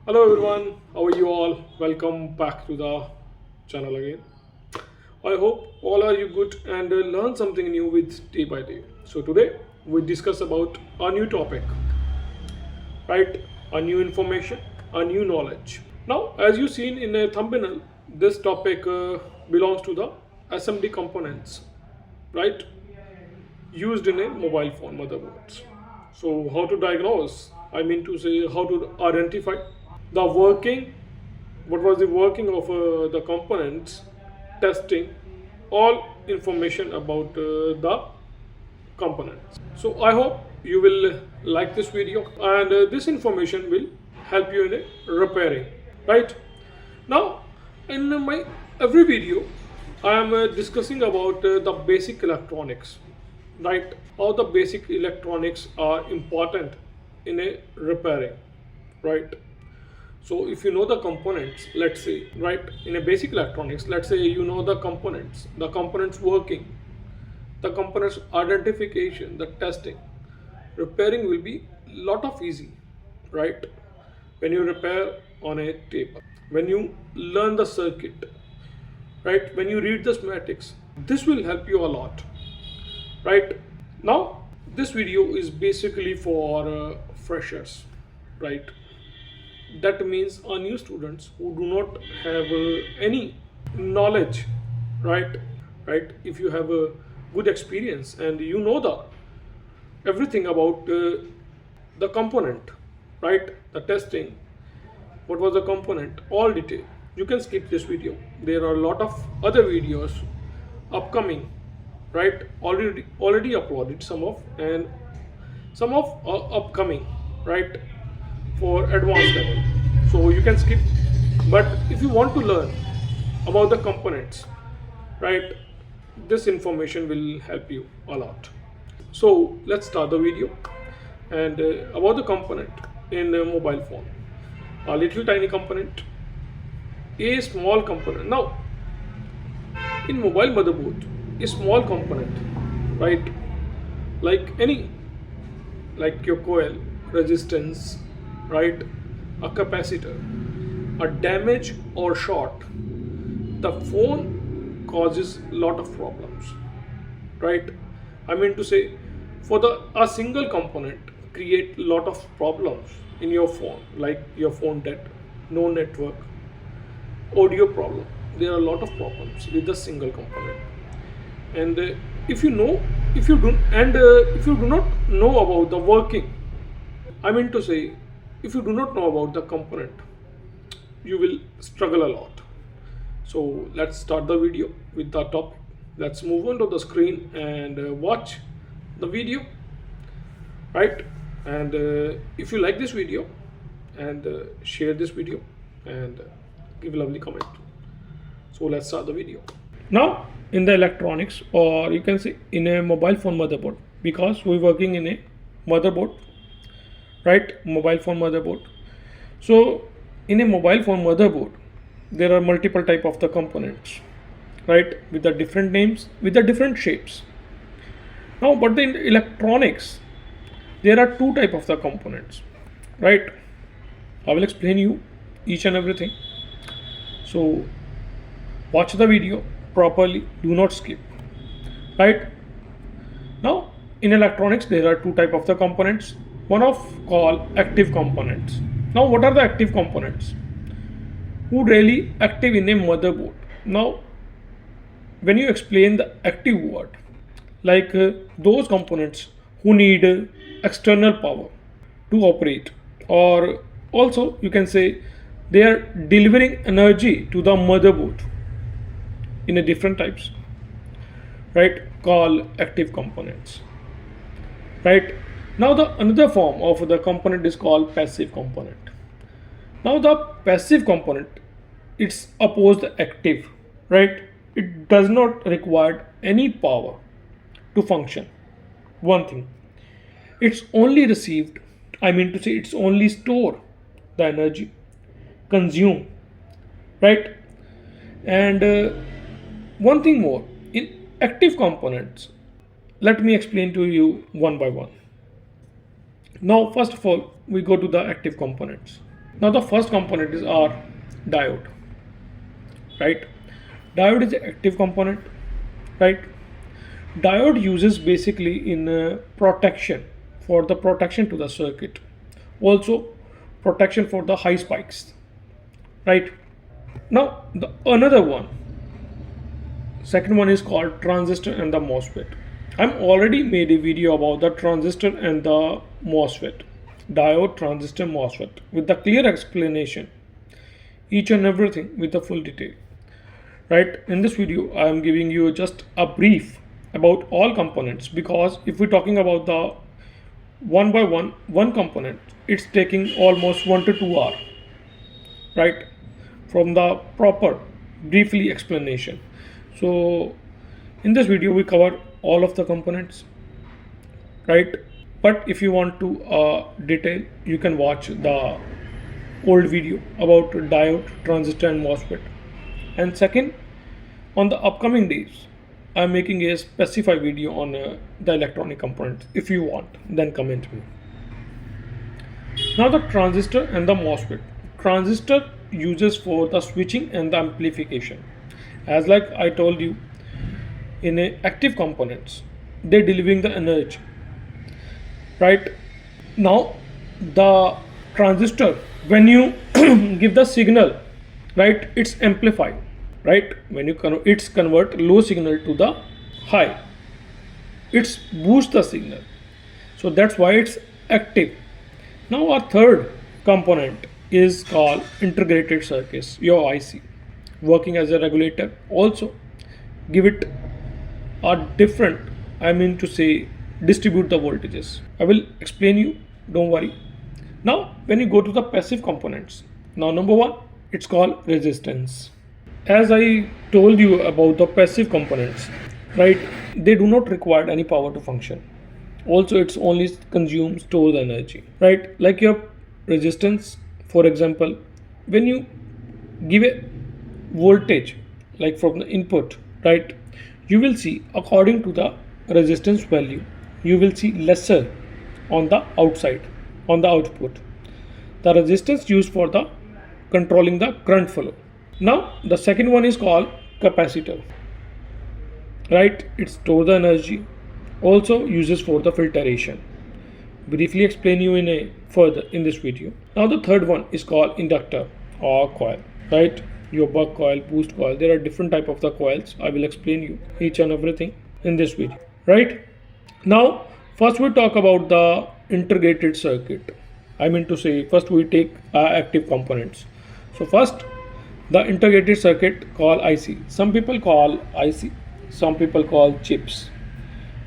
Hello everyone, how are you all? Welcome back to the channel again. I hope all are you good and learn something new with day by day. So today we discuss about a new topic, right? A new information, a new knowledge. Now, as you seen in a thumbnail, this topic belongs to the SMD components, right? Used in a mobile phone motherboards. So how to diagnose? I mean to say how to identify the working, what was the working of the components, testing, all information about the components. So I hope you will like this video and this information will help you in repairing, right? Now in my every video I am discussing about the basic electronics, right? How the basic electronics are important in a repairing, right? So if you know the components, let's say, right, in a basic electronics, let's say you know the components working, the components identification, the testing, repairing will be lot of easy, right? When you repair on a tape, when you learn the circuit, right, when you read the schematics, this will help you a lot, right? Now this video is basically for freshers, right? That means our new students who do not have any knowledge, right? If you have a good experience and you know the everything about the component, right, the testing, what was the component, all detail, you can skip this video. There are a lot of other videos upcoming, right, already uploaded, some of upcoming, right, for advanced level, so you can skip. But if you want to learn about the components, right, this information will help you a lot. So let's start the video. And about the component in a mobile phone, a little tiny component, a small component. Now in mobile motherboard, a small component, right, like any, like your coil, resistance, right, a capacitor, a damage or short, the phone causes lot of problems, right? I mean to say, for a single component create lot of problems in your phone, like your phone dead, no network, audio problem. There are a lot of problems with the single component. And if you do not know about the working, I mean to say, if you do not know about the component, you will struggle a lot. So let's start the video with the topic. Let's move on to the screen and watch the video, right? And if you like this video, and share this video and give a lovely comment. So let's start the video. Now in the electronics, or you can say in a mobile phone motherboard, because we're working in a motherboard, right, mobile phone motherboard. So in a mobile phone motherboard there are multiple type of the components, right, with the different names, with the different shapes. Now but in electronics there are two type of the components, right? I will explain you each and everything, so watch the video properly, do not skip, right? Now in electronics there are two type of the components. One of called active components. Now what are the active components who really active in a motherboard? Now when you explain the active word, like those components who need external power to operate, or also you can say they are delivering energy to the motherboard in a different types, right, called active components, right? Now the another form of the component is called passive component. Now the passive component, it's opposed the active, right? It does not require any power to function. One thing, it's only received, I mean to say it's only store the energy, consume, right? And one thing more, in active components, let me explain to you one by one. Now first of all we go to the active components. Now the first component is our diode, right? Diode is an active component, right? Diode uses basically in protection, for the protection to the circuit, also protection for the high spikes, right? Now the another one, second one is called transistor and the MOSFET. I'm already made a video about the transistor and the MOSFET, diode, transistor, MOSFET, with the clear explanation, each and everything with the full detail, right? In this video I am giving you just a brief about all components, because if we're talking about the one by one component, it's taking almost 1 to 2 hours, right, from the proper briefly explanation. So in this video we cover all of the components, right? But if you want to detail, you can watch the old video about diode, transistor and MOSFET. And second, on the upcoming days I'm making a specified video on the electronic components. If you want, then comment me. Now the transistor and the MOSFET. Transistor uses for the switching and the amplification. As like I told you, in a active components, they're delivering the energy, right? Now the transistor, when you give the signal, right, it's amplified, right? When you it's convert low signal to the high, it's boost the signal, so that's why it's active. Now our third component is called integrated circuits, your IC, working as a regulator, also give it a different, I mean to say, distribute the voltages. I will explain you, don't worry. Now when you go to the passive components, now number one, it's called resistance. As I told you about the passive components, right, they do not require any power to function. Also it's only consume store the energy, right? Like your resistance, for example, when you give a voltage like from the input, right, you will see according to the resistance value, you will see lesser on the outside, on the output. The resistance used for the controlling the current flow. Now the second one is called capacitor, right? It stores the energy, also uses for the filtration. Briefly explain you in a further in this video. Now the third one is called inductor or coil, right? Your buck coil, boost coil, there are different type of the coils. I will explain you each and everything in this video, right? Now first we talk about the integrated circuit. I mean to say, first we take active components. So first, the integrated circuit called IC. Some people call IC, some people call chips.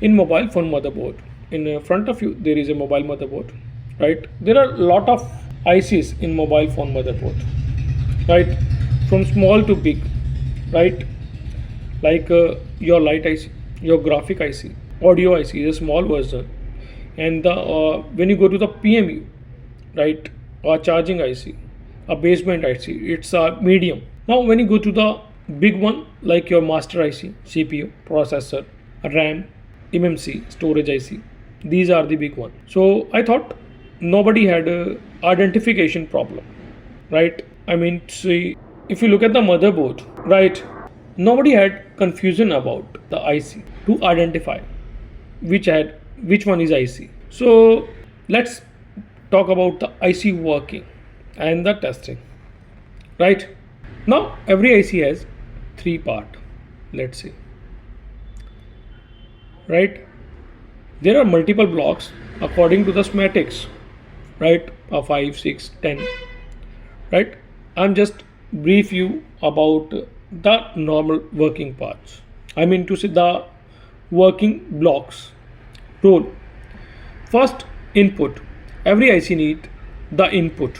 In mobile phone motherboard, in front of you there is a mobile motherboard, right? There are a lot of ICs in mobile phone motherboard, right? From small to big, right? Like your light IC, your graphic IC, audio IC is a small version, and the when you go to the PMU, right, or charging IC, a basement IC, it's a medium. Now when you go to the big one, like your master IC, CPU, processor, RAM, MMC, storage IC, these are the big ones. So I thought nobody had a identification problem, right? I mean, see, if you look at the motherboard, right, nobody had confusion about the IC to identify which one is IC. So let's talk about the IC working and the testing, right? Now every IC has 3 parts, let's see, right? There are multiple blocks according to the schematics, right? 5, 6, 10, right? I'm just brief you about the normal working parts. I mean to say the working blocks. Role. First, input. Every IC need the input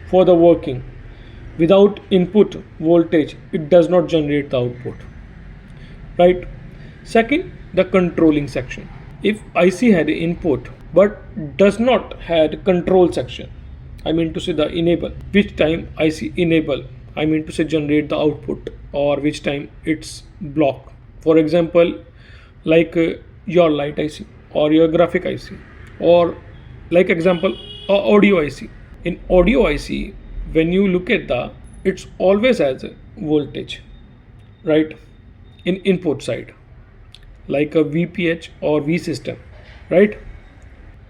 for the working. Without input voltage, it does not generate the output, right? Second, the controlling section. If IC had input but does not had control section, I mean to say the enable, which time IC enable, I mean to say generate the output, or which time it's block. For example, like your light IC or your graphic IC, or like example audio IC. In audio IC, when you look at it's always has a voltage, right? In input side, like a VPH or V system, right?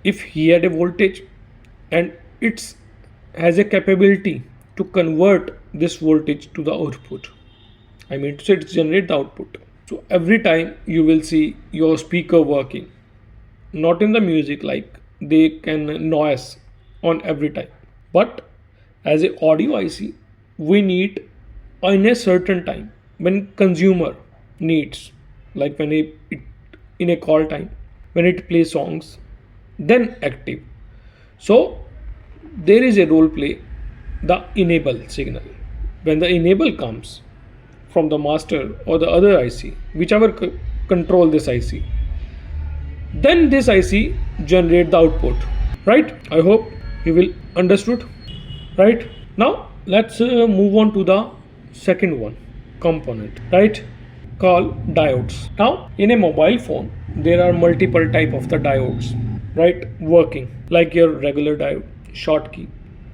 If he had a voltage and it's has a capability to convert this voltage to the output, I mean to say it generate the output. So every time you will see your speaker working, not in the music like they can noise on every time, but as a audio IC we need in a certain time when consumer needs, like when in a call time when it plays songs, then active. So there is a role play the enable signal. When the enable comes from the master or the other IC, whichever control this IC, then this IC generate the output, right? I hope you will understood, right? Now let's move on to the second one component, right? Called diodes. Now in a mobile phone there are multiple type of the diodes, right, working, like your regular diode, Schottky,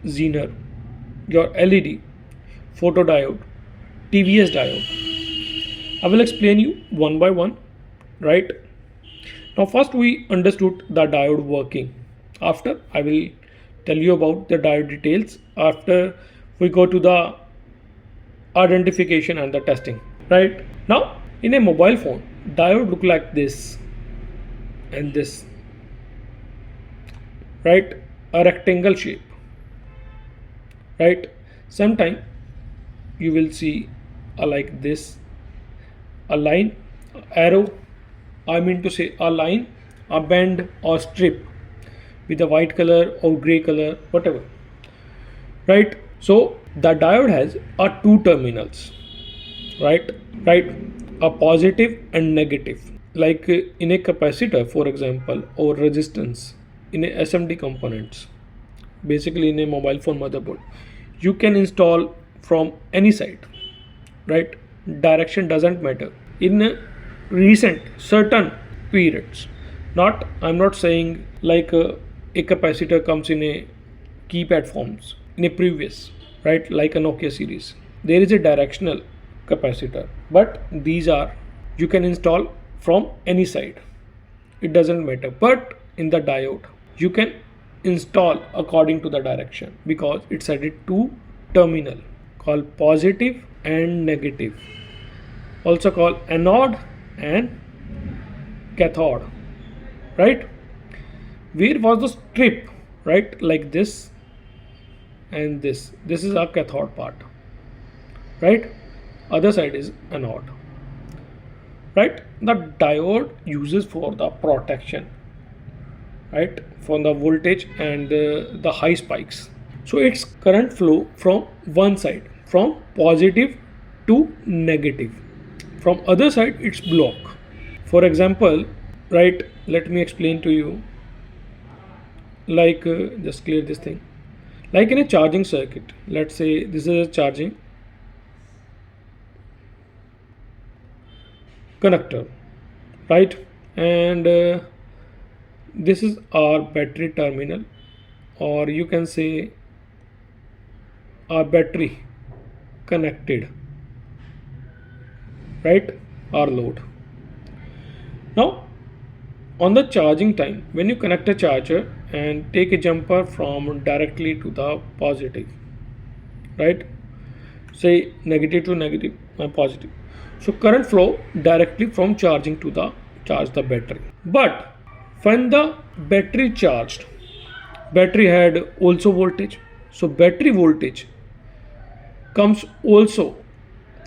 Zener, your LED, photodiode, TVS diode. I will explain you one by one, right? Now first we understood the diode working. After I will tell you about the diode details after we go to the identification and the testing, right? Now in a mobile phone diode look like this and this, right? A rectangle shape, right? Sometime you will see like this, a line, arrow, I mean to say a line, a band or strip with a white color or gray color, whatever, right? So the diode has two terminals, right? A positive and negative, like in a capacitor for example, or resistance in a SMD components, basically in a mobile phone motherboard, you can install from any side, right? Direction doesn't matter. In recent certain periods, I'm not saying like a capacitor comes in a keypad forms in a previous, right, like a Nokia series, there is a directional capacitor, but these are you can install from any side, it doesn't matter. But in the diode you can install according to the direction because it's added two terminal called positive and negative, also called anode and cathode, right? Where was the strip, right, like this and this is our cathode part, right? Other side is anode, right? The diode uses for the protection, right, for the voltage and the high spikes. So its current flow from one side from positive to negative, from other side it's block. For example, right, let me explain to you, like just clear this thing, like in a charging circuit, let's say this is a charging connector, right, and this is our battery terminal, or you can say our battery connected, right, our load. Now on the charging time, when you connect a charger and take a jumper from directly to the positive, right, say negative to negative and positive, so current flow directly from charging to the charge the battery. But when the battery charged, battery had also voltage, so battery voltage comes also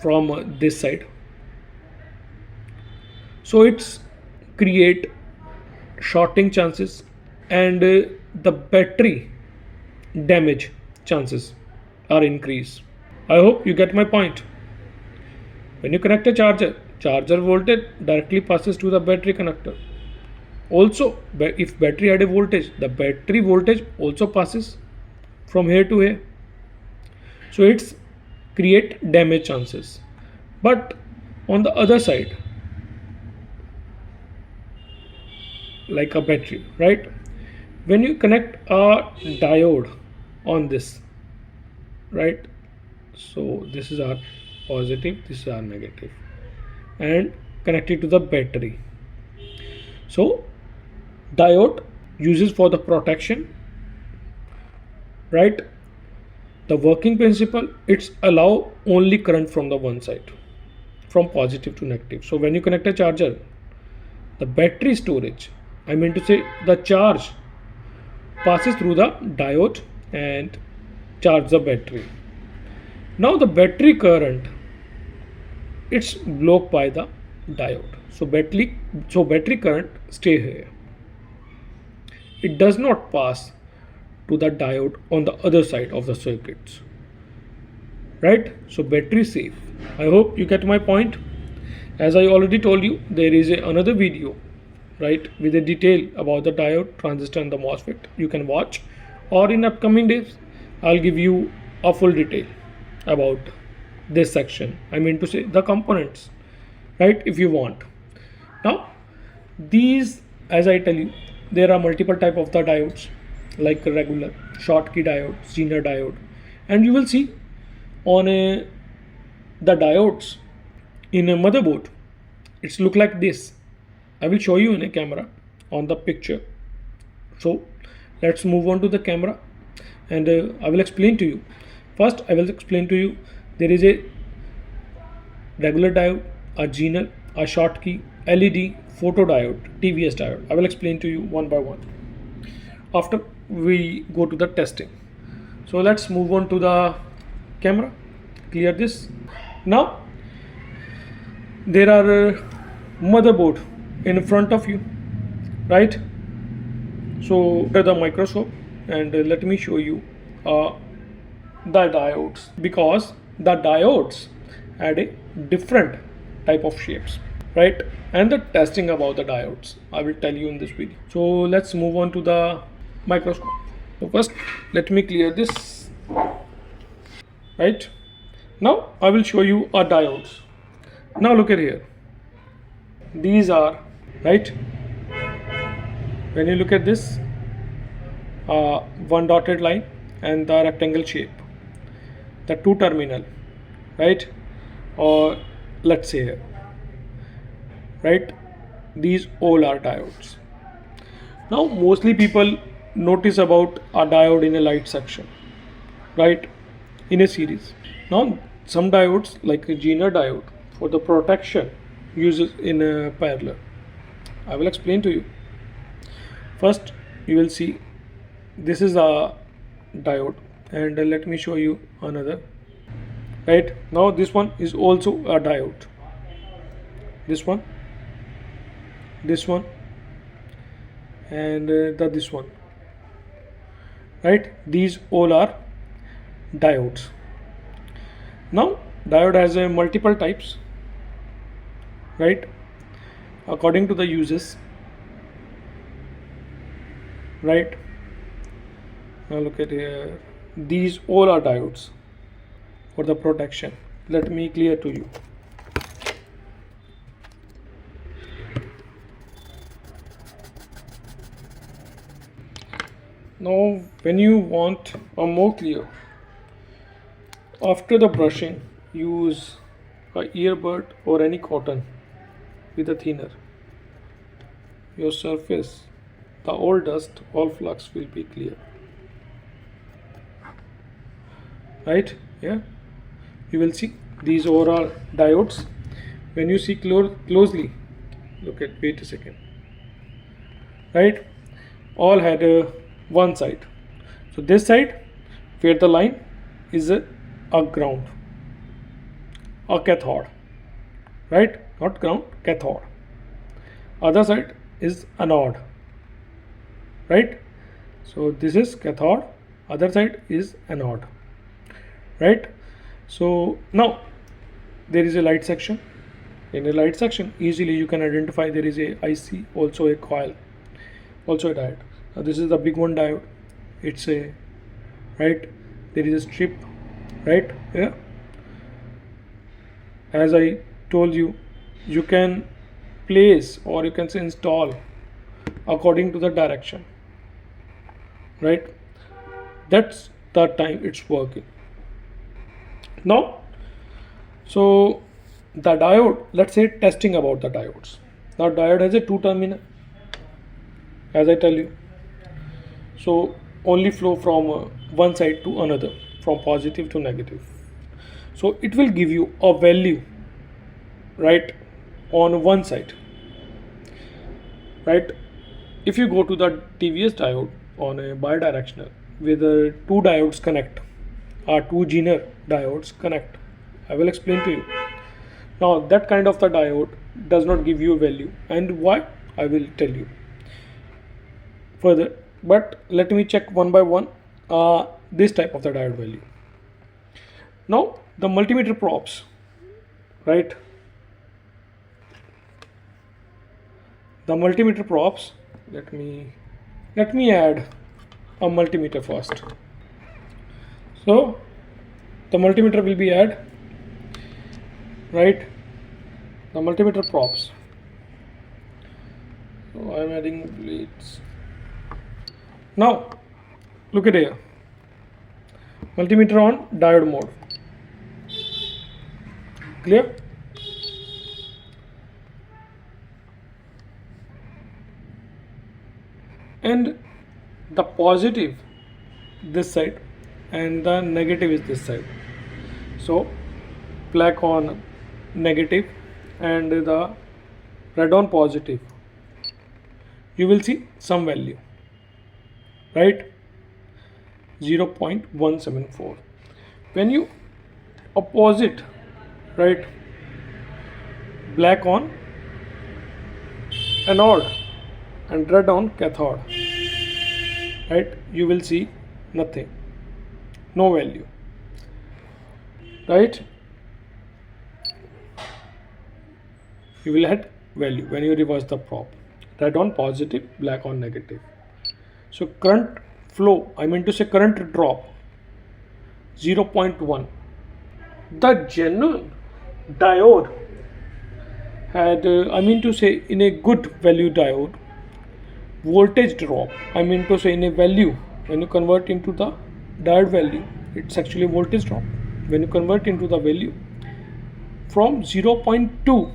from this side, so it's create shorting chances and the battery damage chances are increased. I hope you get my point. When you connect a charger voltage directly passes to the battery connector. Also, if battery had a voltage, the battery voltage also passes from here to here. So it's create damage chances. But on the other side, like a battery, right? When you connect a diode on this, right? So this is our positive, this is our negative, and connected to the battery. So diode uses for the protection, right? The working principle, it's allow only current from the one side, from positive to negative. So when you connect a charger, the battery storage, I mean to say the charge passes through the diode and charge the battery. Now the battery current, it's blocked by the diode. So battery current stay here. It does not pass to the diode on the other side of the circuits, right? So battery safe. I hope you get my point. As I already told you, there is another video, right, with a detail about the diode, transistor and the MOSFET. You can watch, or in upcoming days I'll give you a full detail about this section, I mean to say the components, right, if you want. Now these, as I tell you, there are multiple type of the diodes, like regular, Schottky diode, Zener diode, and you will see on the diodes in a motherboard, it's look like this. I will show you in a camera on the picture. So let's move on to the camera, and I will explain to you. First I will explain to you, there is a regular diode, a Zener, a Schottky, LED, photodiode, TVS diode. I will explain to you one by one after we go to the testing. So let's move on to the camera. Clear this. Now there are motherboard in front of you, right? So the microscope, and let me show you the diodes, because the diodes had a different type of shapes, right? And the testing about the diodes I will tell you in this video. So let's move on to the microscope. So first let me clear this, right? Now I will show you our diodes. Now look at here, these are, right, when you look at this one dotted line and the rectangle shape, the two terminal, right, or let's say here, right, these all are diodes. Now mostly people notice about a diode in a light section, right, in a series. Now some diodes like a Zener diode for the protection uses in a parallel. I will explain to you. First you will see this is a diode, and let me show you another, right? Now this one is also a diode, this one, and this one, right? These all are diodes. Now diode has multiple types, right, according to the uses, right? Now look at here, these all are diodes for the protection. Let me clear to you. Now when you want a more clear, after the brushing, use a earbud or any cotton with a thinner. Your surface, the all dust, all flux will be clear, right? Yeah, you will see these all are diodes. When you see closely, look at, wait a second, right, all had one side. So this side where the line is a ground, a cathode, right, not ground, cathode. Other side is anode, right? So this is cathode, other side is anode, right? So now there is a light section. In a light section, easily you can identify there is a IC, also a coil, also a diode. Now this is the big one diode, it's a, right, there is a strip, right? Yeah, as I told you, you can place or you can say install according to the direction, right? That's the time it's working. Now, so the diode, let's say testing about the diodes. Now diode has a two terminal, as I tell you. So only flow from one side to another, from positive to negative. So it will give you a value, right, on one side, right? If you go to the TVS diode on a bidirectional with two diodes connect, or two Zener diodes connect, I will explain to you. Now that kind of the diode does not give you a value, and why, I will tell you further. But let me check one by one this type of the diode value. Now the multimeter probes, right? The multimeter probes, let me add a multimeter first. So the multimeter will be add, right? The multimeter probes. So I am adding blades. Now look at here, multimeter on diode mode. Clear? And the positive this side and the negative is this side. So black on negative and the red on positive, you will see some value, right? 0.174. When you opposite, right, black on anode and red on cathode, right, you will see nothing, no value, right? You will have value when you reverse the probe. Red on positive, black on negative. So current flow, I mean to say current drop, 0.1. The genuine diode had, I mean to say in a good value diode, voltage drop, I mean to say in a value, when you convert into the diode value, it's actually voltage drop. When you convert into the value from 0.2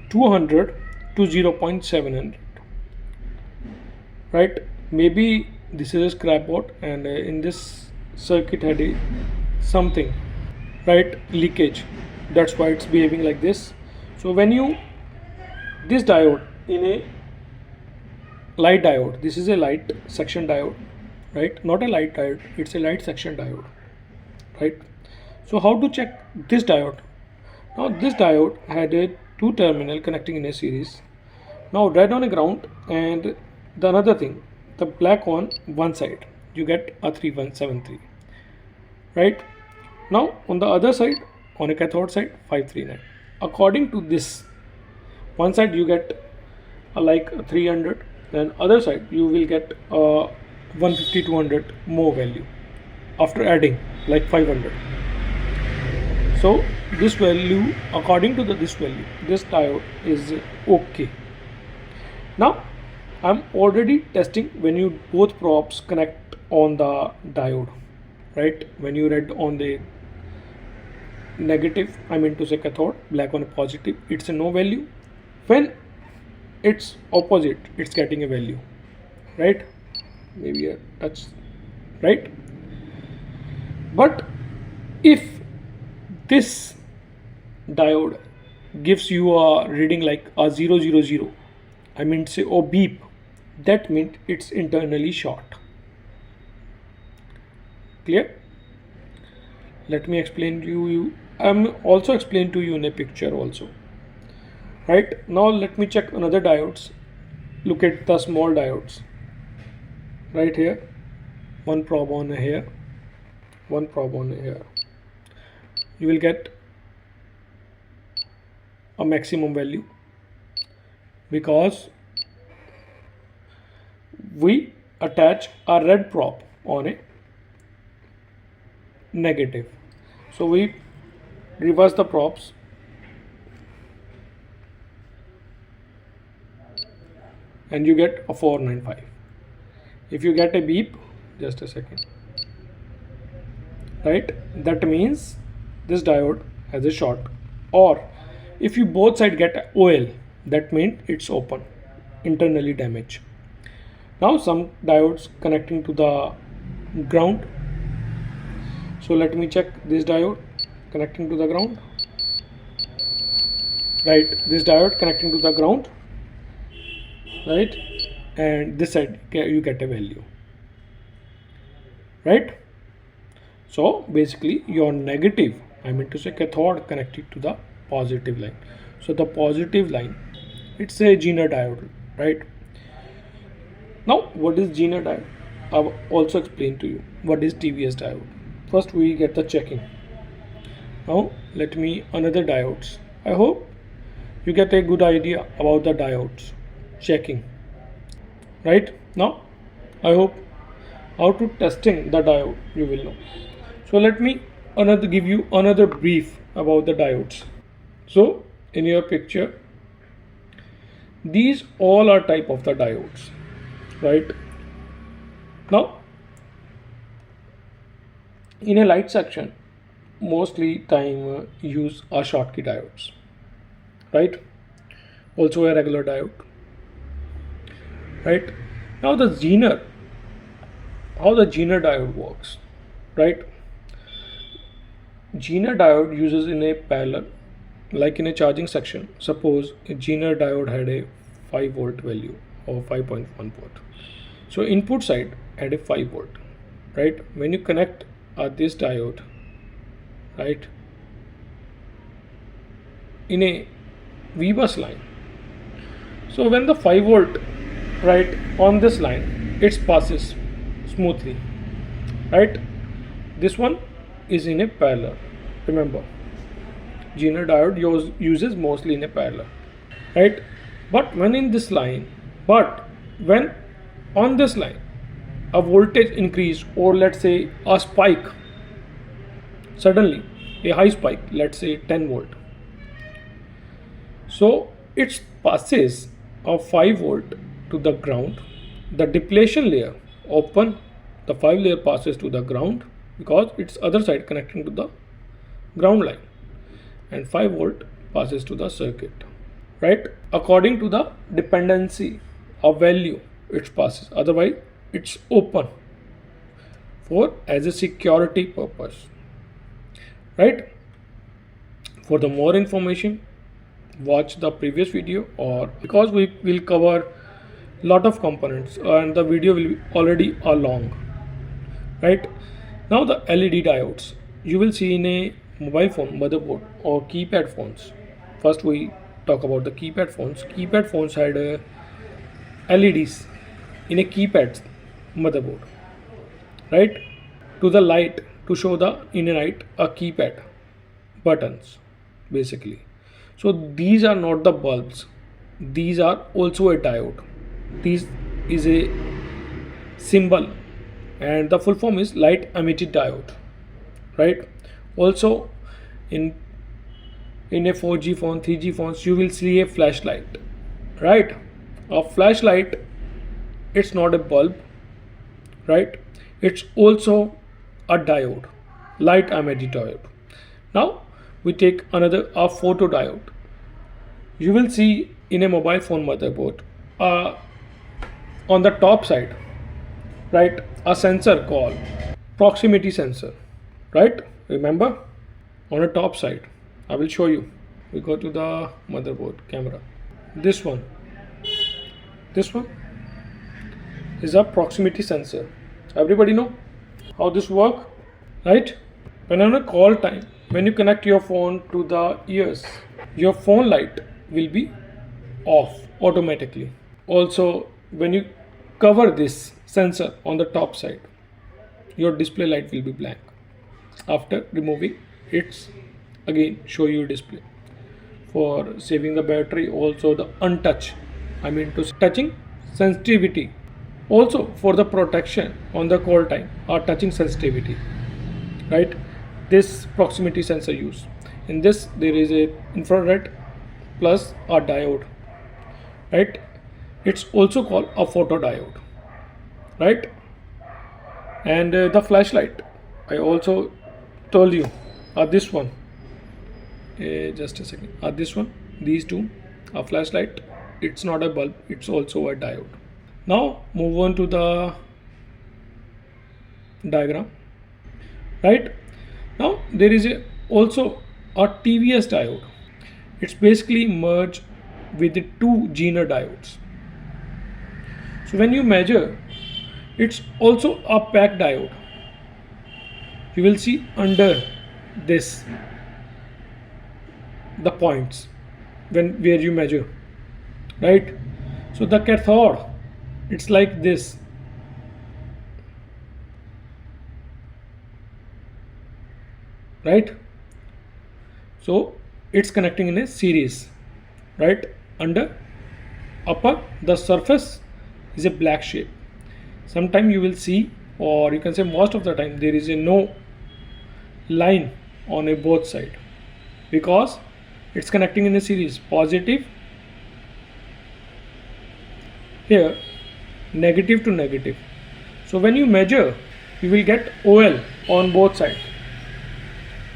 200 to 0.700, right? Maybe this is a scrap board, and in this circuit had a something, right, leakage, that's why it's behaving like this. So when you, this diode in a light diode, this is a light section diode, right, not a light diode, it's a light section diode, right? So how to check this diode? Now this diode had a two terminal connecting in a series. Now red on a ground, and the another thing, the black on one side, you get a 3173, right? Now on the other side, on a cathode side, 539. According to this, one side you get like 300, then other side you will get 150 200 more value after adding like 500. So this value, according to this value, this diode is okay. Now I'm already testing when you both probes connect on the diode, right? When you red on the negative, I mean to say cathode, black on a positive, it's a no value. When it's opposite, it's getting a value, right? Maybe a touch, right? But if this diode gives you a reading like a 000, I mean say or beep, that means it's internally short. Clear? Let me explain to you. I'm also explain to you in a picture also. Right, now let me check another diodes. Look at the small diodes right here, one probe on here, one probe on here. You will get a maximum value because we attach a red probe on a negative. So we reverse the probes, and you get a 495. If you get a beep, just a second, right? That means this diode has a short, or if you both side get OL, that means it's open, internally damaged. Now some diodes connecting to the ground. So let me check this diode connecting to the ground. Right, this diode connecting to the ground, right, and this side you get a value, right? So basically your negative, I mean to say cathode, connected to the positive line. So the positive line, it's a Zener diode, right? Now what is Zener diode? I've also explained to you what is TVS diode. First we get the checking. Now let me another diodes. I hope you get a good idea about the diodes checking, right? Now I hope how to testing the diode you will know. So let me give you another brief about the diodes. So in your picture, these all are type of the diodes, right? Now in a light section, mostly time use a Schottky diodes, right? Also a regular diode, right? Now the Zener, how the Zener diode works, right? Zener diode uses in a parallel, like in a charging section. Suppose a Zener diode had a 5 volt value or 5.1 volt. So input side had a 5 volt, right? When you connect this diode, right, in a V bus line, so when the 5 volt, right, on this line, it passes smoothly, right? This one is in a parallel. Remember, Zener diode uses mostly in a parallel, right? But when in this line, when on this line a voltage increase, or let's say a spike, suddenly a high spike, let's say 10 volt, so it passes of 5 volt to the ground, the depletion layer open, the 5 layer passes to the ground because it's other side connecting to the ground line, and 5 volt passes to the circuit, right? According to the dependency of value it passes, otherwise it's open for as a security purpose, right? For the more information, watch the previous video, or because we will cover lot of components and the video will be already long, right? Now the LED diodes you will see in a mobile phone motherboard or keypad phones. First we talk about the keypad phones. Keypad phones had LEDs in a keypad motherboard, right, to the light, to show the in and out a keypad buttons basically. So these are not the bulbs, these are also a diode. This is a symbol and the full form is light emitted diode, right? Also in a 4G phone, 3G phones, you will see a flashlight, right? A flashlight, it's not a bulb, right? It's also a diode, light emitted diode. Now we take another a photodiode. You will see in a mobile phone motherboard on the top side, right, a sensor called proximity sensor, right? Remember, on the top side, I will show you. We go to the motherboard camera. This one is a proximity sensor. Everybody know how this work, right? When on a call time, when you connect your phone to the ears, your phone light will be off automatically. Also, when you cover this sensor on the top side, your display light will be blank. After removing, it's again show you display. For saving the battery, also the untouch, I mean to touching sensitivity, also for the protection on the call time or touching sensitivity, right? This proximity sensor use. In this there is a infrared plus a diode, right? It's also called a photodiode, right? And the flashlight, I also told you are this one, just a second, are this one, these two, a flashlight. It's not a bulb, it's also a diode. Now move on to the diagram. Right now there is also a TVS diode. It's basically merged with the two Zener diodes. So when you measure, it's also a pack diode. You will see under this the points where you measure, right? So the cathode, it's like this, right? So it's connecting in a series, right? Under upper the surface is a black shape. Sometime you will see, or you can say most of the time, there is a no line on a both side because it's connecting in a series, positive here, negative to negative. So when you measure, you will get OL on both sides,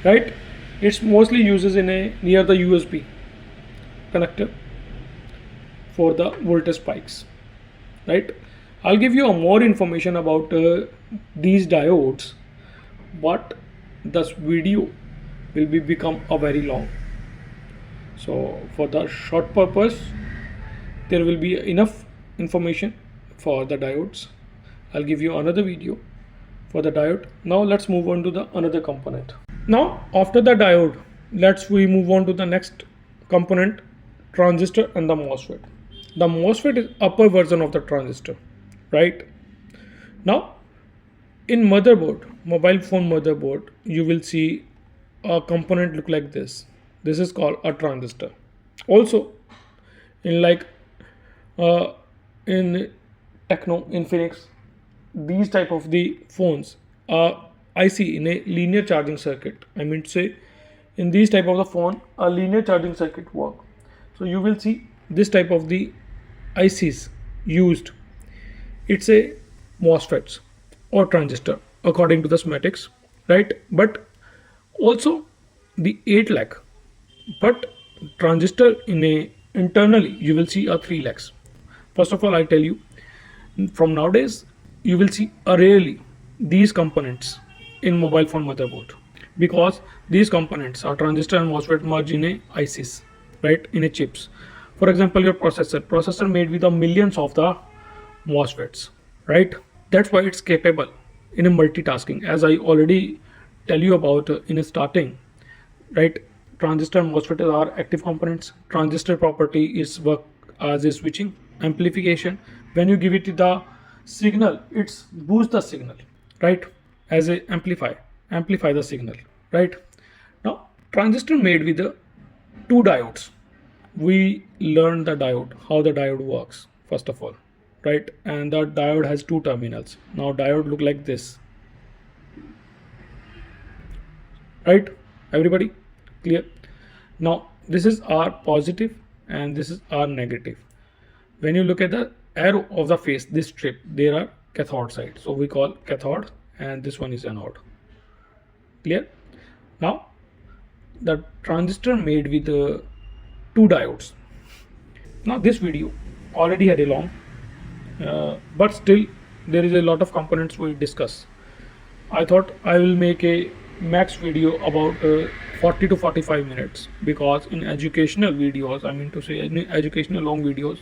right? It's mostly uses in a near the USB connector for the voltage spikes, right? I'll give you more information about these diodes, but this video will become a very long. So for the short purpose, there will be enough information for the diodes. I'll give you another video for the diode. Now let's move on to the another component. Now after the diode, we move on to the next component, transistor and the MOSFET. The MOSFET is upper version of the transistor, right? Now in motherboard, mobile phone motherboard, you will see a component look like this. This is called a transistor. Also in in Techno, Infinix, these type of the phones are IC in a linear charging circuit. I mean to say, in these type of the phone, a linear charging circuit work. So you will see this type of the ICs used. It's a MOSFETs or transistor according to the schematics, right? But also the 8 lakh, but transistor in a internally you will see a 3 lakhs. First of all, I tell you, from nowadays you will see rarely these components in mobile phone motherboard because these components are transistor and MOSFET merged in a ICs, right, in a chips. For example, your processor made with the millions of the MOSFETs, right? That's why it's capable in a multitasking, as I already tell you about in a starting, right? Transistor and MOSFET are active components. Transistor property is work as a switching, amplification. When you give it the signal, it's boost the signal, right? As a amplify the signal, right? Now transistor made with the two diodes. We learned the diode, how the diode works first of all, right? And the diode has two terminals. Now diode look like this, right? Everybody clear? Now this is R positive and this is R negative. When you look at the arrow of the face, this strip, there are cathode side, so we call cathode, and this one is anode. Clear? Now the transistor made with two diodes. Now this video already had a long, but still there is a lot of components we discuss. I thought I will make a max video about 40 to 45 minutes, because in educational videos, I mean to say in educational long videos,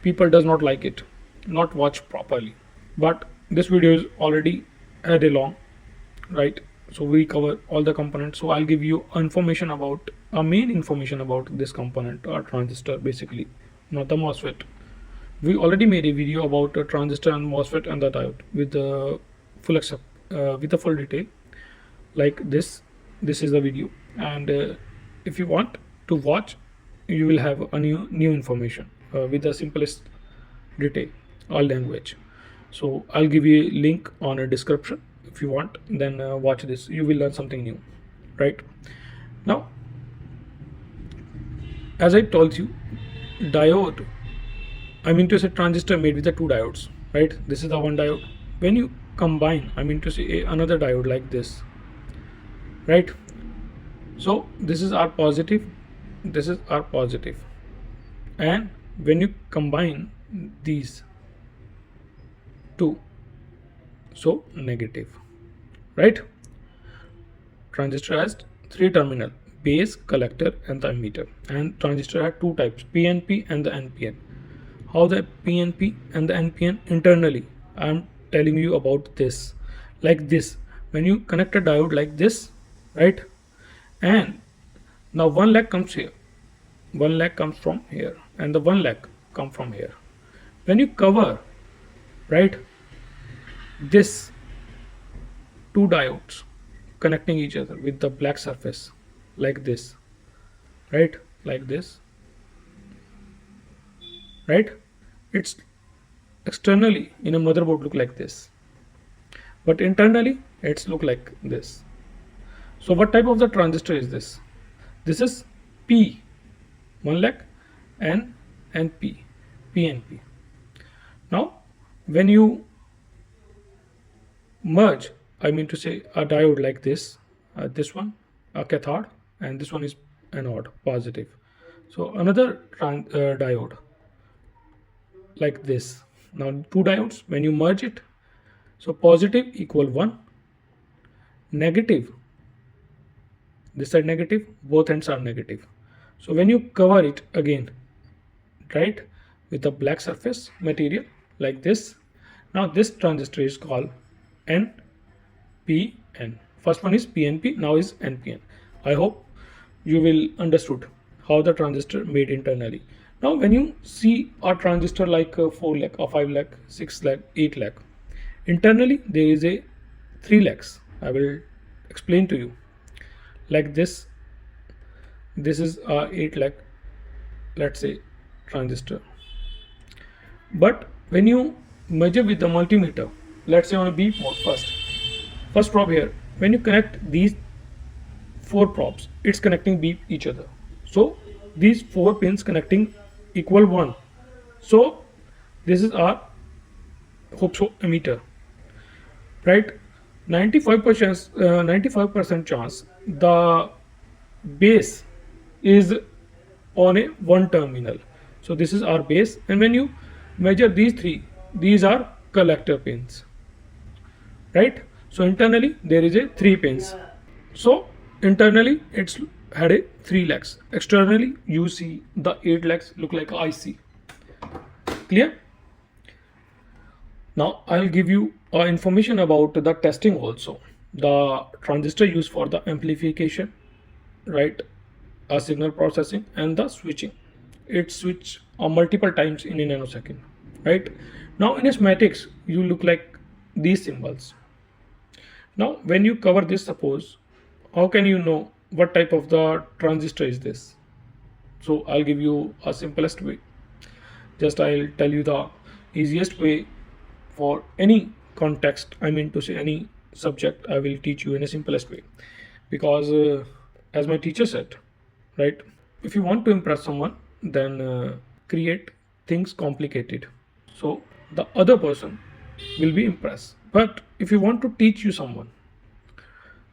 people does not like it, not watch properly. But this video is already had a long, right? So we cover all the components. So I'll give you information about main information about this component or transistor, basically, not the MOSFET. We already made a video about a transistor and MOSFET and the diode with the full detail, like this. This is the video, and if you want to watch, you will have a new information with the simplest detail, all language. So I'll give you a link on a description. If you want, then watch this. You will learn something new, right? Now, as I told you, diode, I mean to say transistor made with the two diodes, right? This is the one diode. When you combine, I mean to say another diode like this, right? So this is our positive, this is our positive, and when you combine these two, so negative, right? Transistor has three terminal: base, collector, and the emitter. And transistor has two types: PNP and the NPN. How the PNP and the NPN internally? I am telling you about this. Like this, when you connect a diode like this, right? And now one leg comes here, one leg comes from here, and the one leg come from here. When you cover, right, this two diodes connecting each other with the black surface like this, right, like this, right, it's externally in a motherboard look like this, but internally it's look like this. So what type of the transistor is this? This is P, one leg, N and P, PNP. Now when you merge, I mean to say a diode like this, this one a cathode and this one is anode, positive. So another diode like this. Now two diodes, when you merge it, so positive equal 1, negative, this side negative, both ends are negative. So when you cover it again, right, with the black surface material like this, now this transistor is called NPN. First one is PNP, now is NPN. I hope you will understood how the transistor made internally. Now when you see a transistor like a 4 leg, a 5 leg, 6 leg, 8 leg, internally there is a 3 legs. I will explain to you. Like this, this is a 8 leg, let's say, transistor. But when you measure with the multimeter, let's say on a B port, first probe here, when you connect these 4 probes, it's connecting B each other. So these 4 pins connecting equal 1. So this is our, hope so, emitter, right? 95% chance the base is on a one terminal. So this is our base, and when you measure these three, these are collector pins, right? So internally there is a 3 pins. So internally it's had a 3 legs. Externally you see the 8 legs look like IC. Clear? Now I'll give you information about the testing also. The transistor used for the amplification, right, signal processing and the switching. It switch multiple times in a nanosecond, right? Now in schematics you look like these symbols. Now when you cover this, suppose, how can you know what type of the transistor is this? So I'll give you a simplest way. Just I'll tell you the easiest way for any context, I mean to say any subject. I will teach you in a simplest way, because as my teacher said, right, if you want to impress someone, then create things complicated so the other person will be impressed. But if you want to teach you someone,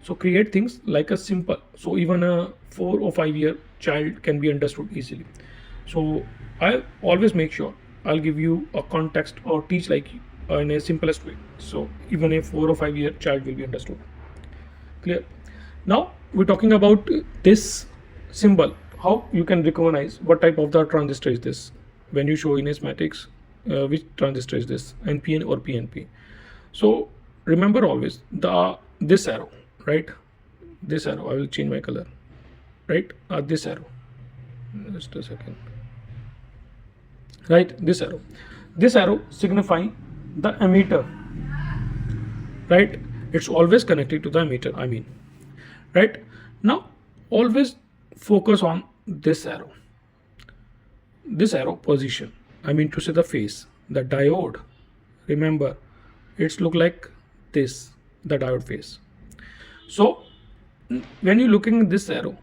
so create things like a simple, so even a 4 or 5 year child can be understood easily. So I always make sure I'll give you a context or teach like in a simplest way, so even a 4 or 5 year child will be understood. Clear? Now we're talking about this symbol, how you can recognize what type of the transistor is this. When you show in schematics which transistor is this, NPN or PNP. So remember always this arrow, right? This arrow, I will change my color, right? This arrow, just a second, right? This arrow signifying the emitter, right? It's always connected to the emitter, I mean, right? Now always focus on this arrow position, I mean to say the face, the diode. Remember, it's look like this, the diode face. So when you're looking at this arrow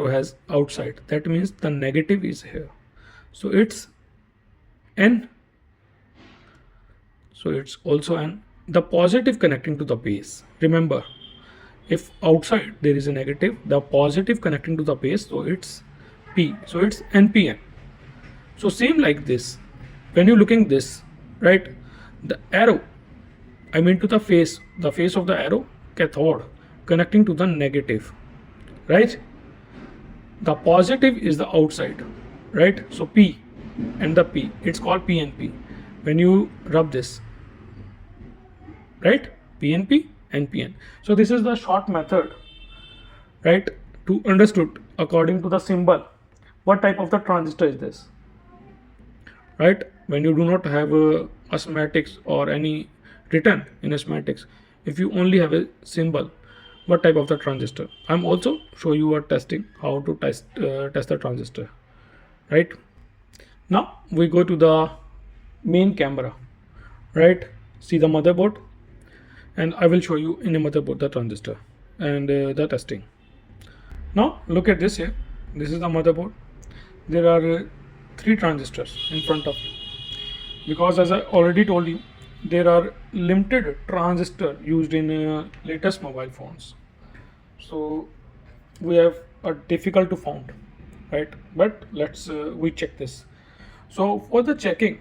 has outside, that means the negative is here, so it's N, so it's also N. The positive connecting to the base. Remember, If outside there is a negative, the positive connecting to the base, so it's P, so it's NPN. So same like this, when you looking this, right, the arrow, I mean to the face of the arrow, cathode, connecting to the negative, right? The positive is the outside, right? So P and the P, it's called PNP. When you rub this, right, PNP and PN. So this is the short method, right, to understood according to the symbol what type of the transistor is this, right? When you do not have a schematics or any written in a schematics, if you only have a symbol, what type of the transistor. I'm also show you a testing how to test the transistor, right? Now we go to the main camera, right? See the motherboard, and I will show you in a motherboard the transistor and the testing. Now look at this here. This is the motherboard. There are 3 transistors in front of you, because as I already told you, there are limited transistor used in latest mobile phones. So we have a difficult to found, right? But let's we check this. So for the checking,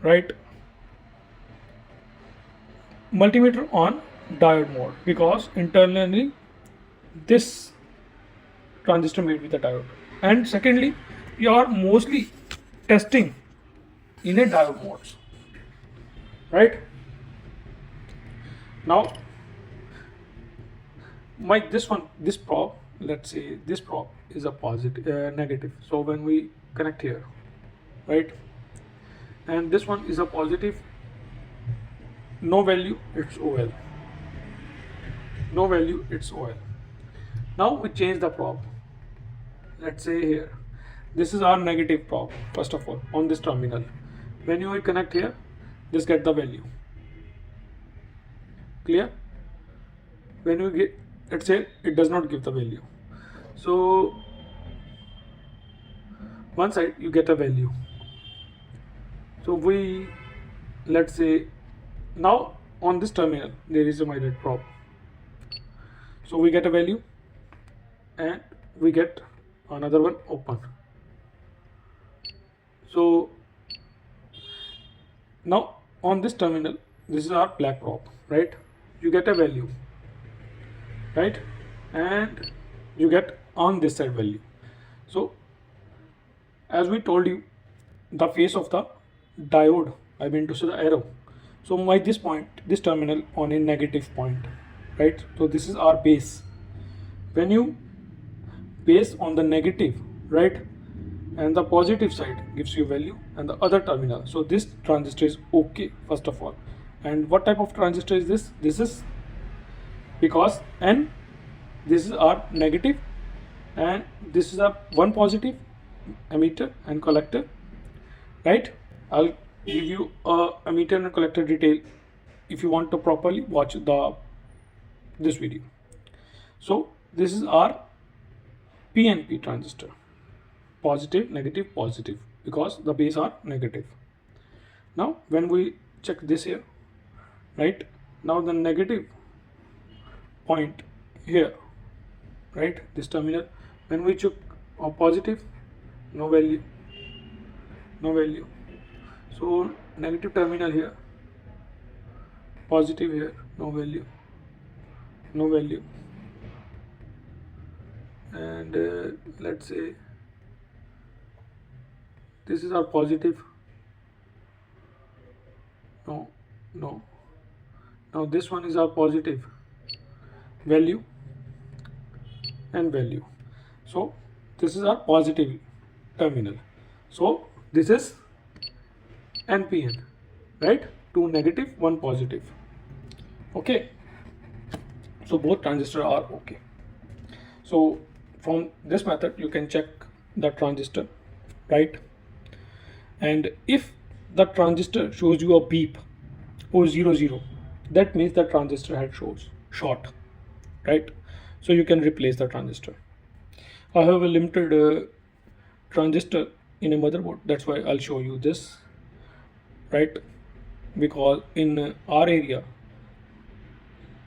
right, multimeter on diode mode, because internally this transistor made with the diode, and secondly you are mostly testing in a diode modes, right? Now this probe, let's say this probe is a positive negative, so when we connect here, right, and this one is a positive, no value, it's OL, no value, it's OL. Now we change the probe. Let's say here, this is our negative probe. First of all, on this terminal, when you connect here, this get the value. Clear? When you get, let's say it does not give the value, so one side you get a value. So we, let's say now on this terminal there is a mirrored probe, so we get a value and we get another one open. So now on this terminal, this is our black probe, right? You get a value, right, and you get on this side value. So as we told you, the face of the diode, I mean to say the arrow, so by this point, this terminal on a negative point, right? So this is our base. When you base on the negative, right, and the positive side gives you value and the other terminal, so this transistor is okay first of all. And what type of transistor is this? This is, because N, this is our negative and this is our one positive emitter and collector, right? I'll give you a emitter and collector detail if you want to properly watch this video. So this is our PNP transistor, positive, negative, positive, because the base are negative. Now when we check this here, right, now the negative point here, right, this terminal, when we check a positive, no value, no value. So negative terminal here, positive here, no value, no value. And let's say this is our positive, no, no. Now this one is our positive, value and value. So this is our positive terminal, so this is NPN, right? 2 negative, 1 positive. Okay, so both transistors are okay. So from this method you can check the transistor, right? And if the transistor shows you a beep or 00, that means the transistor had shows short, right? So you can replace the transistor. I have a limited transistor in a motherboard, that's why I'll show you this, right? Because in our area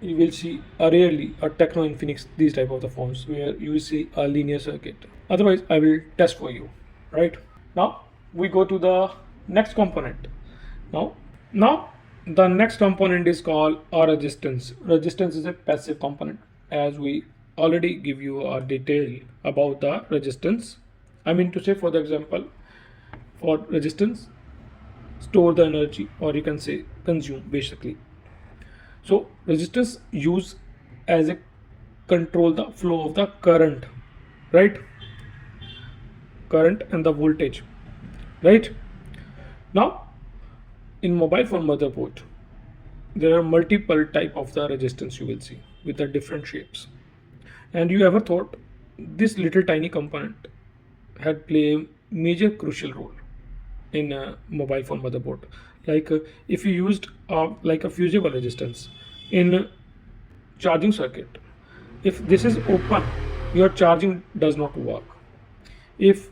you will see rarely a Techno Infinix, these type of the phones where you will see a linear circuit. Otherwise, I will test for you, right? Now we go to the next component. Now the next component is called a resistance. Resistance is a passive component, as we already give you a detail about the resistance. I mean to say, for the example, for resistance, store the energy, or you can say consume, basically. So resistance used as a control the flow of the current, right? Current and the voltage, right? Now in mobile phone motherboard, there are multiple type of the resistance you will see with the different shapes. And you ever thought this little tiny component had play a major crucial role in a mobile phone motherboard? Like if you used like a fusible resistance in a charging circuit, if this is open, your charging does not work. If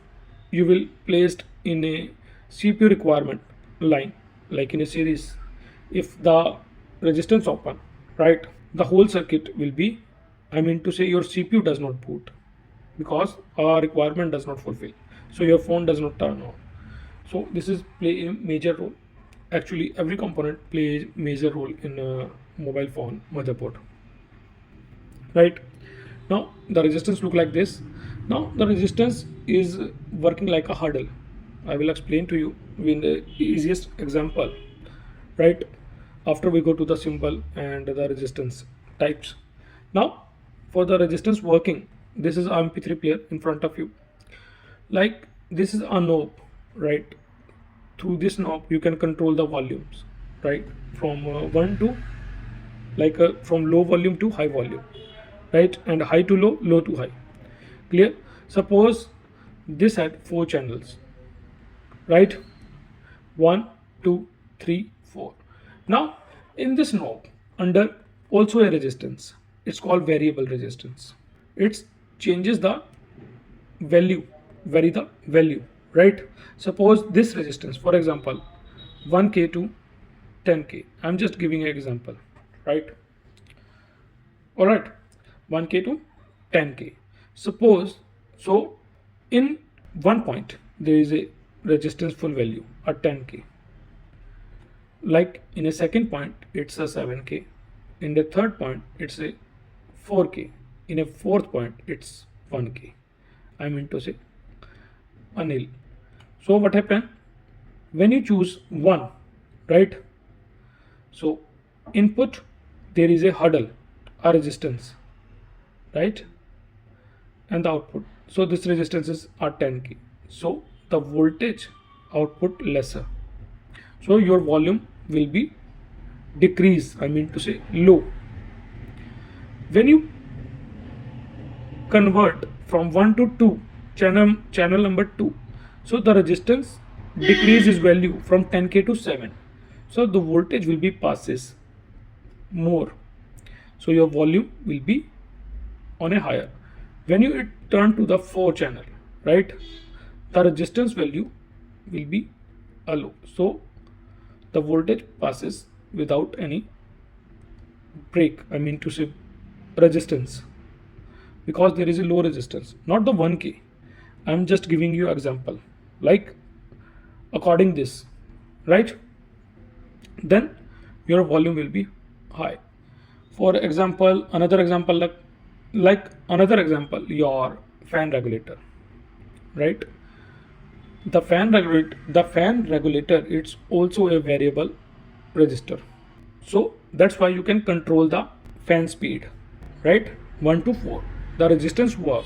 you will placed in a CPU requirement line, like in a series, if the resistance open, right, the whole circuit will be, I mean to say, your CPU does not boot because our requirement does not fulfill, so your phone does not turn on. So this is play a major role. Actually every component plays major role in a mobile phone motherboard, right? Now the resistance look like this. Now the resistance is working like a hurdle. I will explain to you in the easiest example, right, after we go to the symbol and the resistance types. Now for the resistance working, this is MP3 player in front of you. Like this is a knob, right? Through this knob you can control the volumes, right, from 1 to like from low volume to high volume, right, and high to low, low to high. Clear? Suppose this had 4 channels, right? 1 2 3 4. Now in this knob under also a resistance, it's called variable resistance. It changes the value, vary the value, right? Suppose this resistance, for example, 1k to 10k. I'm just giving an example, right? All right, 1k to 10k. Suppose, so in one point there is a resistance full value at 10k. Like in a second point it's a 7k. In the third point it's a 4k. In a fourth point it's 1k. I mean to say a nil. So what happened when you choose 1, right? So input there is a hurdle, a resistance, right, and the output. So this resistance is at 10k. So the voltage output lesser. So your volume will be decrease. I mean to say low. When you convert from 1 to 2, channel number 2, so the resistance decreases value from 10k to 7. So the voltage will be passes more. So your volume will be on a higher. When you turn to the 4 channel, right, the resistance value will be a low. So the voltage passes without any break. I mean to say resistance, because there is a low resistance, not the 1k. I'm just giving you example, like according this, right? Then your volume will be high. For example, another example, like another example, your fan regulator, right? The fan regulator, it's also a variable resistor. So that's why you can control the fan speed, right? 1 to 4. The resistance work.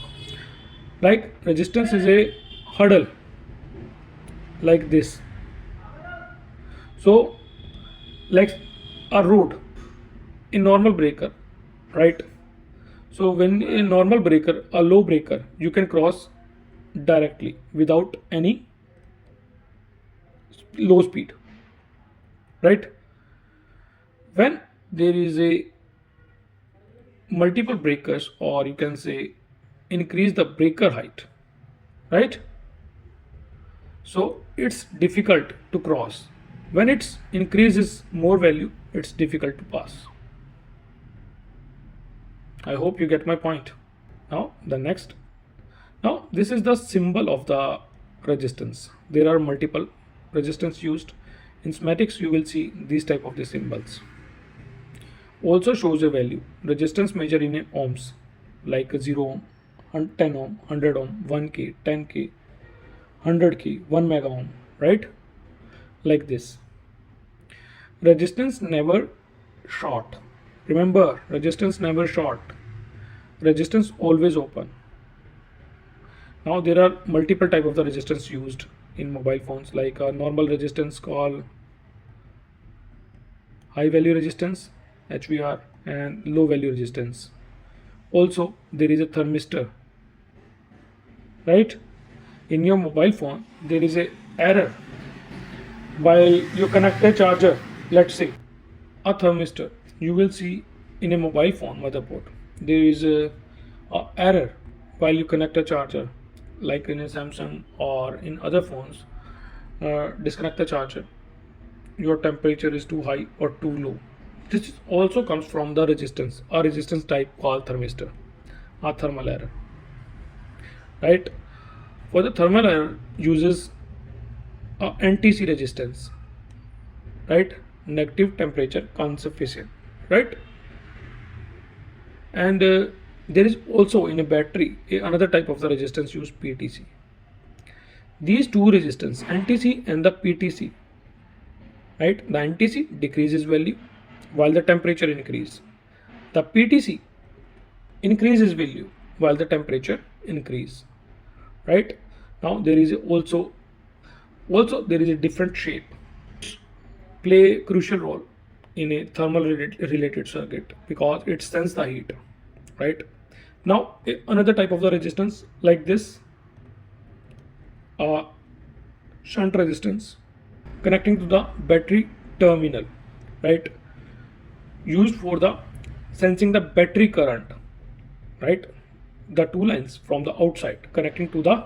Like resistance is a hurdle like this. So like a road in normal breaker, right? So when a normal breaker, a low breaker, you can cross directly without any low speed, right? When there is a multiple breakers, or you can say increase the breaker height, right? So it's difficult to cross. When it's increases more value, it's difficult to pass. I hope you get my point. Now the next, now this is the symbol of the resistance. There are multiple resistance used. In schematics you will see these type of the symbols. Also shows a value. Resistance measure in a ohms, like 0 ohm, 10 ohm, 100 ohm, 1k, 10k, 100k, 1 mega ohm, right? Like this. Resistance never short. Remember, resistance never short. Resistance always open. Now there are multiple type of the resistance used in mobile phones, like a normal resistance called high value resistance HVR and low value resistance. Also there is a thermistor, right? In your mobile phone there is a error while you connect a charger. Let's say a thermistor, you will see in a mobile phone motherboard there is a error while you connect a charger, like in a Samsung or in other phones. Disconnect the charger, your temperature is too high or too low. This also comes from the resistance, a resistance type called thermistor, a thermal error, right? For the thermal error uses a NTC resistance, right? Negative temperature conservation, right? And there is also in a battery another type of the resistance used, PTC. These two resistance, NTC and the PTC, right? The NTC decreases value while the temperature increase. The PTC increases value while the temperature increase, right? Now there is also there is a different shape, play a crucial role in a thermal related circuit because it senses the heat, right? Now another type of the resistance like this, shunt resistance connecting to the battery terminal, right? Used for the sensing the battery current, right? The two lines from the outside connecting to the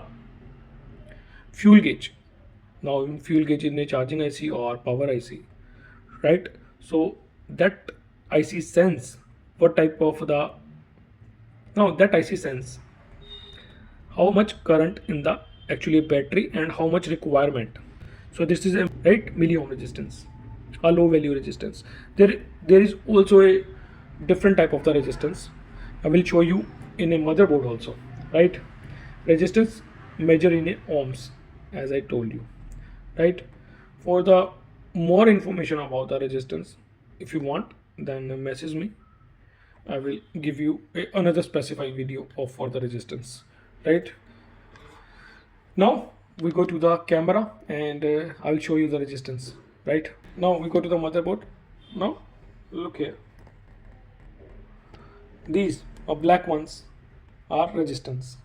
fuel gauge. Now in fuel gauge in a charging IC or power IC, right? So that IC sense what type of the, now that IC sense how much current in the actually battery and how much requirement. So this is a right milliohm resistance, a low value resistance. There is also a different type of the resistance. I will show you in a motherboard also, right? Resistance measure in a ohms, as I told you, right? For the more information about the resistance, if you want, then message me. I will give you another specified video of for the resistance, right? Now we go to the camera and I will show you the resistance, right? Now we go to the motherboard. Now look here, these black ones are resistance,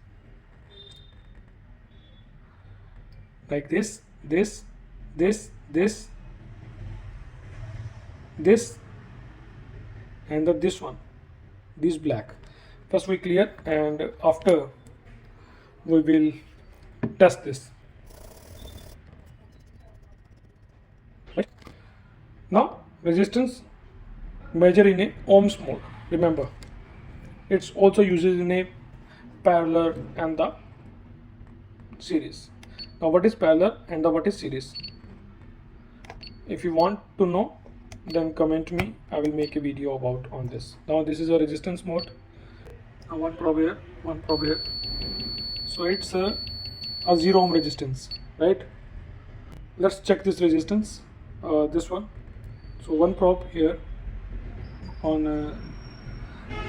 like this, this, this, and this one, this black. First we clear and after we will test this, right? Now resistance measure in a ohms mode. Remember, it's also uses in a parallel and the series. Now what is parallel and what is series? If you want to know, then comment me. I will make a video about on this. Now this is a resistance mode. Now one probe here, one probe here. So it's a 0 ohm resistance, right? Let's check this resistance, this one. So one probe here on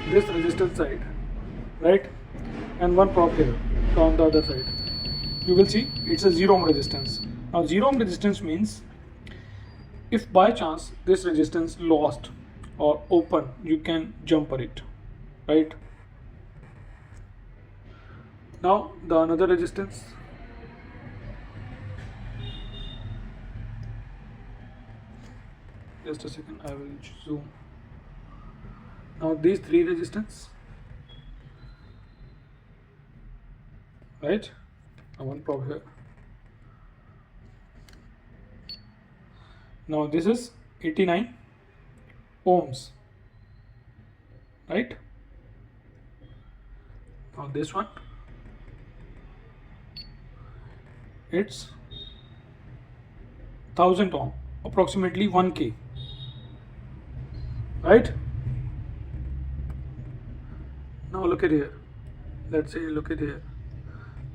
this resistance side, right? And one probe here on the other side. You will see it's a 0 ohm resistance. Now 0 ohm resistance means if by chance this resistance lost or open, you can jumper it, right? Now the another resistance, just a second, I will zoom. Now these three resistance, right? Now one probe here. Now this is 89 ohms, right? Now this one, it's 1000 ohm, approximately 1K, right? Now look at here. Let's say look at here.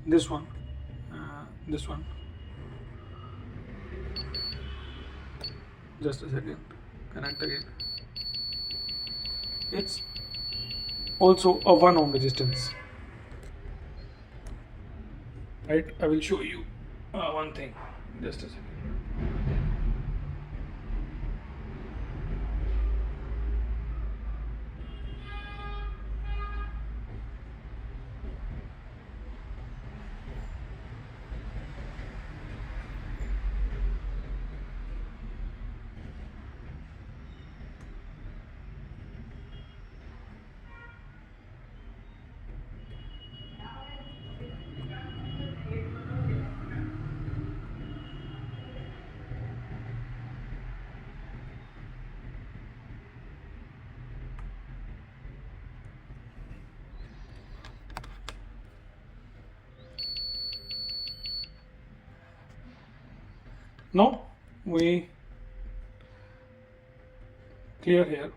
This one, this one. Just a second. Connect again. It's also a 1 ohm resistance, right? I will show you one thing. Just a second. Now we clear here.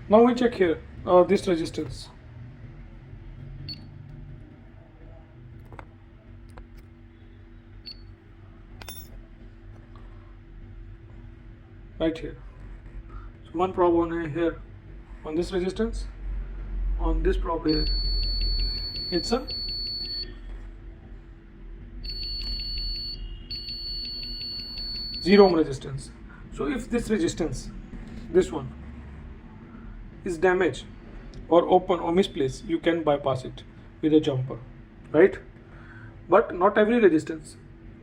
Now we check here this resistance. Right here. So one probe on here on this resistance, on this probe here, it's a 0 ohm resistance. So if this resistance, this one, is damaged or open or misplaced, you can bypass it with a jumper, right? But not every resistance.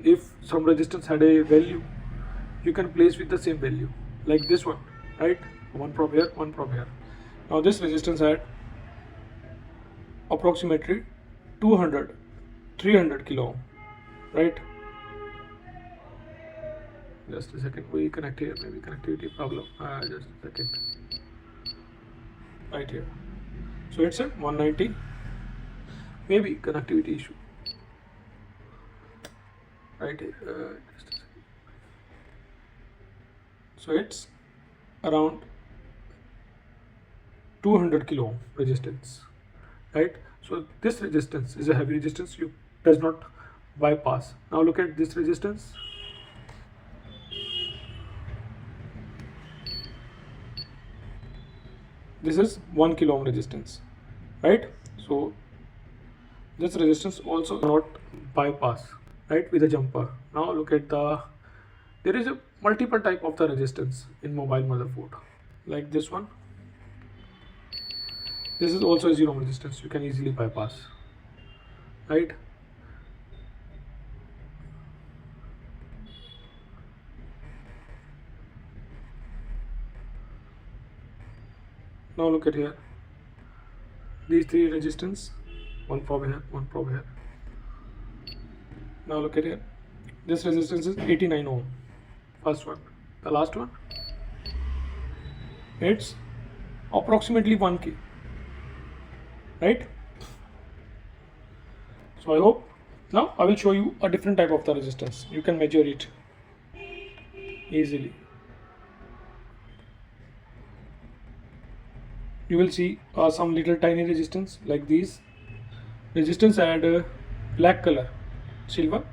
If some resistance had a value, you can place with the same value, like this one, right? One probe here, one probe here. Now this resistance had approximately 200 300 kilo ohm, right? Just a second, we connect here, maybe connectivity problem. Just a second. Right here. So it's a 190, maybe connectivity issue. Right here. Just a second. So it's around 200 kilo ohm resistance, right? So this resistance is a heavy resistance, you does not bypass. Now look at this resistance. This is 1 kilo ohm resistance, right? So this resistance also not bypass, right, with a jumper. Now look at there is a multiple type of the resistance in mobile motherboard, like this one. This is also a 0 ohm resistance, you can easily bypass, right? Now look at here, these three resistance, one probe here, one probe here. Now look at here, this resistance is 89 ohm, first one. The last one, it's approximately 1K, right? So I hope now I will show you a different type of the resistance. You can measure it easily. You will see some little tiny resistance like these. Resistance had a black color, silver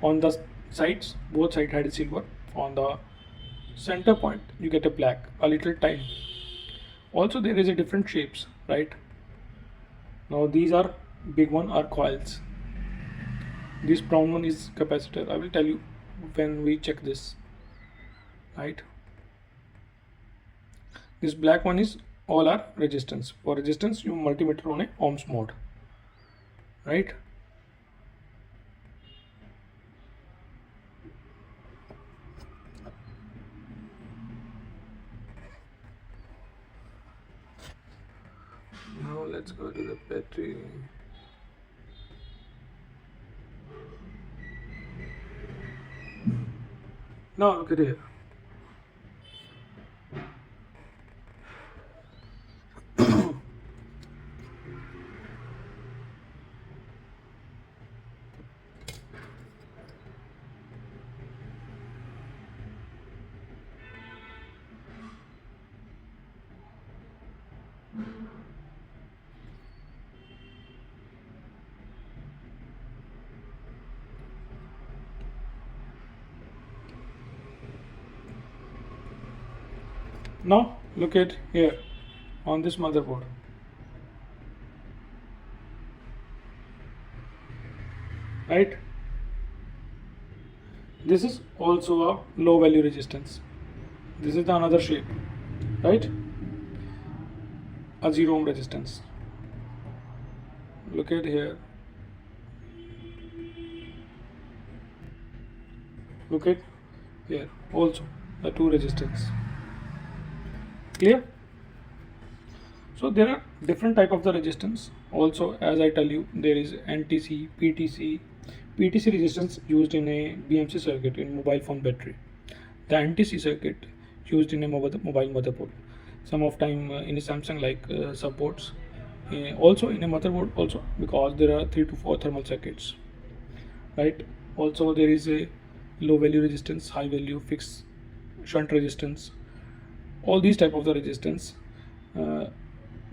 on the sides. Both sides had silver. On the center point, you get a black, a little tiny. Also, there is a different shapes, right? Now these are big one are coils. This brown one is capacitor. I will tell you when we check this, right? This black one is all are resistance. For resistance, you multimeter on a ohms mode, right? Now let's go to the battery. Now look at here. Now look at here on this motherboard. Right? This is also a low value resistance. This is the another shape, right? A 0 ohm resistance. Look at here. Look at here also the two resistance. Clear? So there are different type of the resistance. Also, as I tell you, there is NTC, PTC. PTC resistance used in a BMC circuit in mobile phone battery. The NTC circuit used in a mobile motherboard. Some of time in a Samsung like supports. Also in a motherboard also, because there are 3 to 4 thermal circuits. Right. Also there is a low value resistance, high value fixed shunt resistance. All these type of the resistance.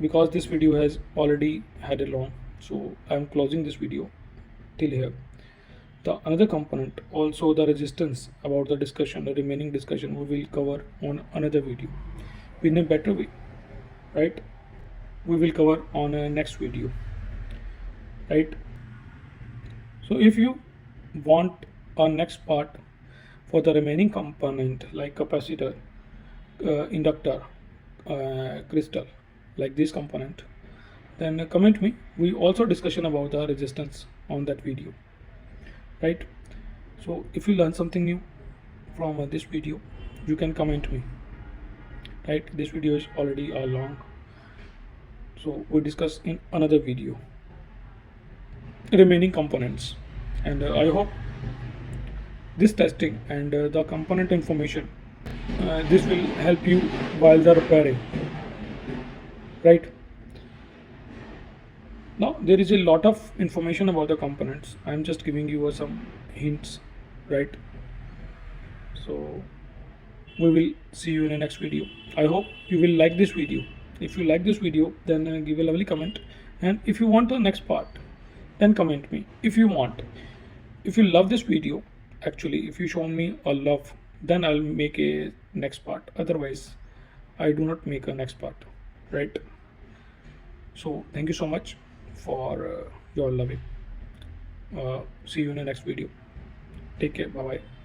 Because this video has already had a long, so I am closing this video till here. The another component, also the resistance, about the discussion, the remaining discussion we will cover on another video in a better way, right? We will cover on a next video, right? So if you want a next part for the remaining component like capacitor, inductor, crystal, like this component, then comment me. We also discussion about the resistance on that video, right? So if you learn something new from this video, you can comment me, right? This video is already long, so we discuss in another video remaining components, and I hope this testing and the component information, this will help you while the repairing, right? Now there is a lot of information about the components. I am just giving you some hints, right? So we will see you in the next video. I hope you will like this video. If you like this video, then give a lovely comment, and if you want the next part, then comment me. If you want, if you love this video, actually if you show me a love, then I'll make a next part. Otherwise I do not make a next part, right? So thank you so much for your loving. See you in the next video. Take care. Bye bye.